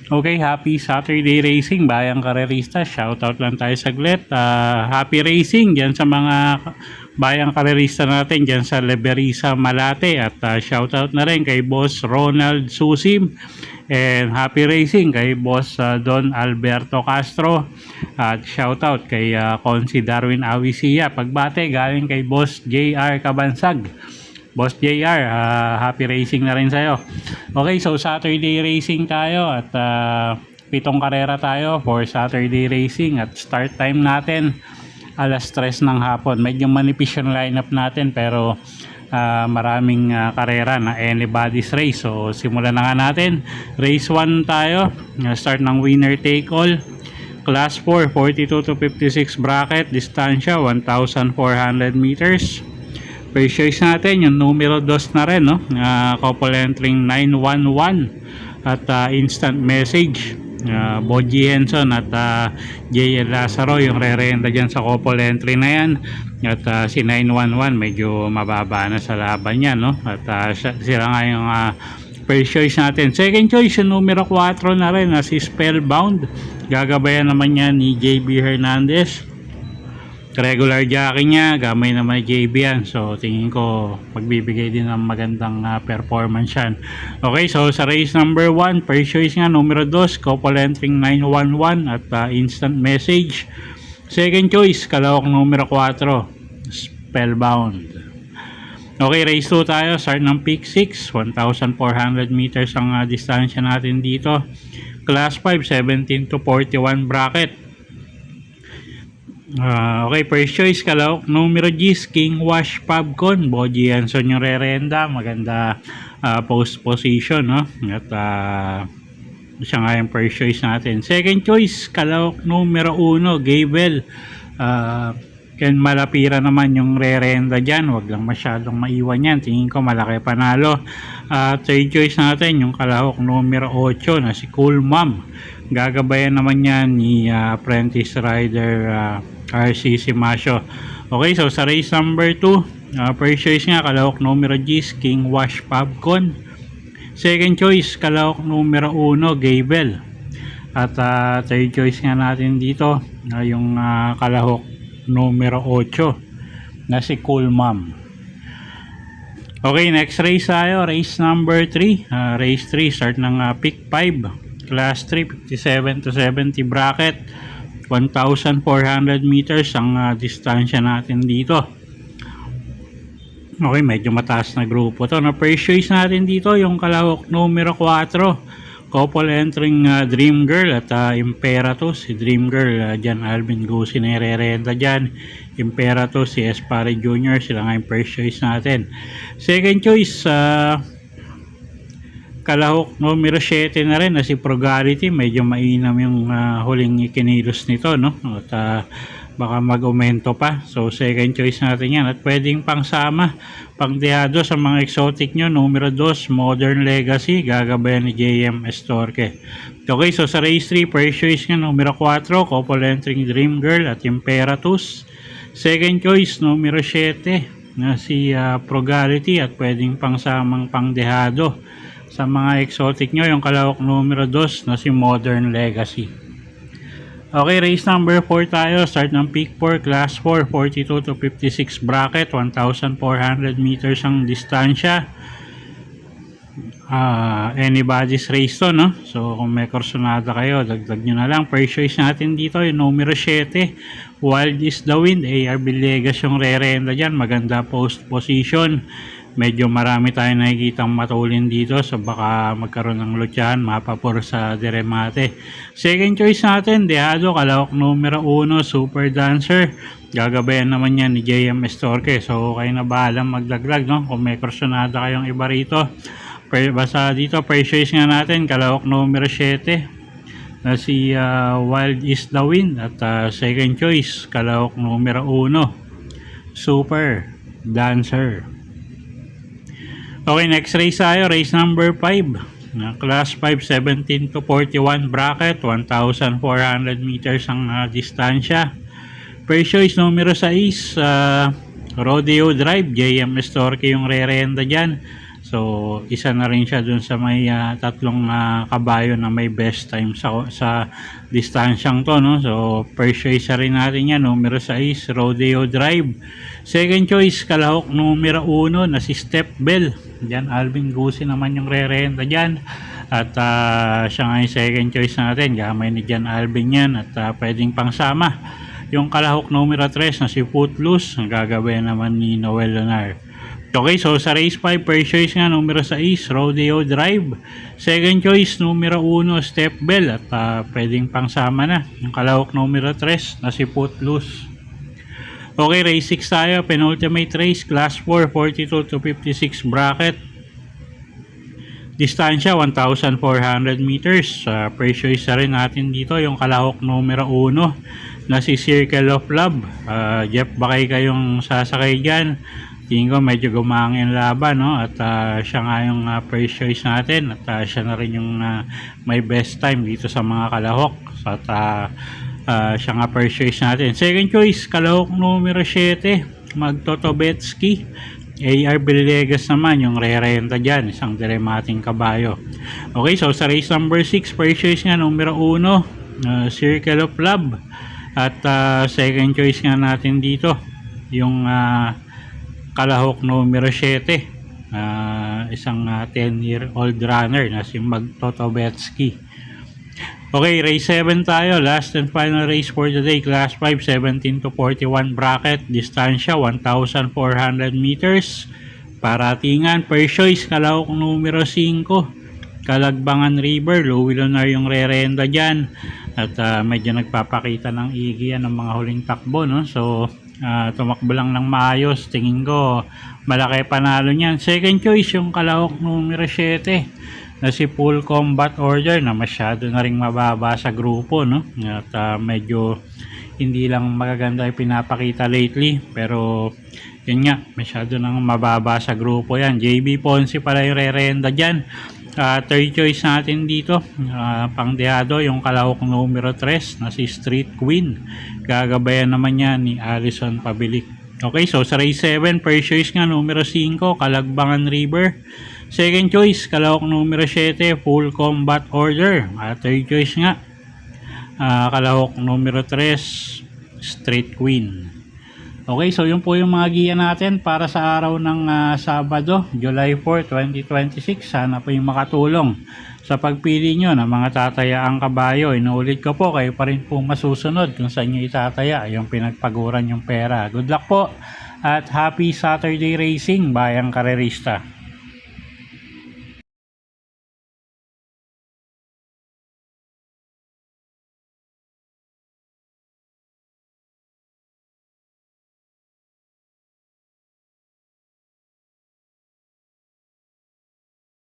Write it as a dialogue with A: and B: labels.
A: Okay, happy Saturday racing, bayang karerista. Shoutout lang tayo saglit. Happy racing dyan sa mga bayang karerista natin dyan sa Leberisa, Malate. At shoutout na rin kay Boss Ronald Susim. And happy racing kay Boss Don Alberto Castro. At shoutout kay Consi Darwin Awisia. Pagbate galing kay Boss JR Kabansag. Boss JR, happy racing na rin sa'yo. Okay, so Saturday racing tayo at 7 karera tayo for Saturday racing at start time natin alas 3 ng hapon. Medyo manipis yung lineup natin pero maraming karera na anybody's race. So simulan na nga natin. Race 1 tayo. Start ng winner take all. Class 4, 42 to 56 bracket. Distansya 1,400 meters. First choice natin yung numero 2 na rin, no? Couple entering 911 at instant message. Boji Henson at J.L. Lazaro yung re-renta dyan sa couple entry na yan. At si 911 medyo mababa na sa laban yan, no? At sila nga yung first choice natin. Second choice yung numero 4 na rin, si Spellbound. Gagabayan naman yan ni J.B. Hernandez. Regular jockey niya, gamay naman JB yan. So tingin ko magbibigay din ng magandang performance yan. Okay, so sa race number 1, first choice nga numero 2, couple entering 911 at instant message. Second choice, kalawak numero 4, Spellbound. Okay, race 2 tayo, start ng pick 6, 1,400 meters ang distansya natin dito. Class 5, 17 to 41 bracket. Okay, first choice kalawak numero G, King Wash Pubcon. Boji Henson yung re-renda, maganda post position, no? At siya nga yung first choice natin. Second choice kalawak numero 1, Gable. Ken Malapira naman yung re-renda dyan, wag lang masyadong maiwan yan, tingin ko malaki panalo. Third choice natin yung kalawak numero 8 na si Cool Mom. Gagabayan naman yan ni apprentice rider RC Simasio. Okay, so sa race number 2, first choice nga kalawak numero G, King Wash Pubcon. Second choice kalawak numero 1, Gable. At third choice nga natin dito yung kalahok numero 8 na si Cool Mom. Okay, next race tayo, race number 3. Race 3, start ng pick 5, class 3, 57 to 70 bracket. 1,400 meters ang distansya natin dito. Okay, medyo mataas na grupo to. Na first choice natin dito yung kalahok numero 4, couple entering Dream Girl at Imperatus. Si Dream Girl, dyan Alvin Gusi na re-renta dyan. Imperatus, si Espare Jr. Sila nga yung first choice natin. Second choice, kalahok numero 7 na rin na si Progality. Medyo mainam yung huling ikinilos nito, no? At baka mag-aumento pa. So second choice natin yan. At pwedeng pangsama, pangdehado sa mga exotic nyo. Numero 2, Modern Legacy. Gagabayan ni JM Estorque. Okay, so sa race 3, first choice nga numero 4, couple entering Dream Girl at Imperatus. Second choice numero 7 na si Progality at pwedeng pangsamang pangdehado sa mga exotic nyo yung kalawak numero 2 na si Modern Legacy. Okay, race number 4 tayo. Start ng pick 4, class 4, 42 to 56 bracket. 1,400 meters ang distansya. Anybody's race to, no? So kung may kursonada kayo, dagdag nyo na lang. First choice natin dito yung numero 7, Wild is the Wind. ARB Legas yung re-renta dyan. Maganda post position. Medyo marami tayong nakikitang matulin dito, so baka magkaroon ng lutyahan, mapapor sa diremate. Second choice natin, dehado, kalawak numero 1, Super Dancer. Gagabayan naman yan ni JM Estorque. So kayo na bahala magdagdag, no? Kung may kursonada kayong iba rito. Basta dito, first choice nga natin, kalawak numero 7 na si Wild is the Wind. At second choice, kalawak numero 1, Super Dancer. Okay, next race tayo. Race number 5. Class 5, 17 to 41 bracket. 1,400 meters ang distansya. First choice, numero 6. Rodeo Drive. JM Estorque yung re-renta dyan. So, isa na rin siya dun sa may tatlong kabayo na may best time sa distansyang to, no? So, first choice rin natin yan, numero 6, Rodeo Drive. Second choice, kalahok numero 1 na si Step Bell. Diyan, Alvin Gusi naman yung re-renta dyan. At siya nga yung second choice natin. Gamay ni Jan Alvin yan at pwedeng pangsama. Yung kalahok numero 3 na si Footloose, ang gagawin naman ni Noel Lunar. Okay, so sa race 5, first choice nga, numero 6, Rodeo Drive. Second choice, numero 1, Step Bell. At pwedeng pangsama na. Yung kalahok numero 3 na si Footloose. Okay, race 6 tayo. Penultimate race, class 4, 42 to 56 bracket. Distansya, 1,400 meters. First choice na rin natin dito, yung kalahok numero 1 na si Circle of Love. Jeff, bakay kayong sasakay dyan. Tingin ko medyo gumangin laban, no? At siya nga yung first choice natin. At siya na rin yung may best time dito sa mga kalahok. At siya nga first choice natin. Second choice, kalahok numero 7, Magtotobetsky. AR Villegas naman yung re-renta dyan, isang diremating kabayo. Okay, so sa race number 6, first choice nga, numero 1, Circle of Love. At second choice nga natin dito, yung kalahok numero 7, isang 10-year-old runner na si Magtotobetsky. Okay, race 7 tayo. Last and final race for the day. Class 5, 17 to 41 bracket. Distansya, 1,400 meters. Paratingan, first choice, kalahok numero 5, Kalagbangan River. Louie Lunar yung re-renta dyan. At medyo nagpapakita ng igi yan ng mga huling takbo, no? So, tumakbo lang ng maayos. Tingin ko malaki panalo niyan. Second choice yung kalahok numero 7 na si Full Combat Order, na masyado na ring mababa sa grupo, no? At medyo hindi lang magaganda yung pinapakita lately, pero yun nga, masyado nang mababa sa grupo yan. JB Ponce pala yung re-renta dyan. Third choice natin dito, pangdehado, yung kalahok numero 3 na si Street Queen. Gagabayan naman yan ni Alison Pabilik. Okay, so sa race 7, first choice nga, numero 5, Kalagbangan River. Second choice, kalahok numero 7, Full Combat Order. Third choice nga, kalahok numero 3, Street Queen. Okay, so yun po yung mga giya natin para sa araw ng Sabado, July 4, 2026. Sana po yung makatulong sa pagpili nyo ng mga tatayaang kabayo. Inuulit ko po, kayo pa rin po masusunod kung saan nyo itataya yung pinagpaguran yung pera. Good luck po at happy Saturday racing, bayang karerista.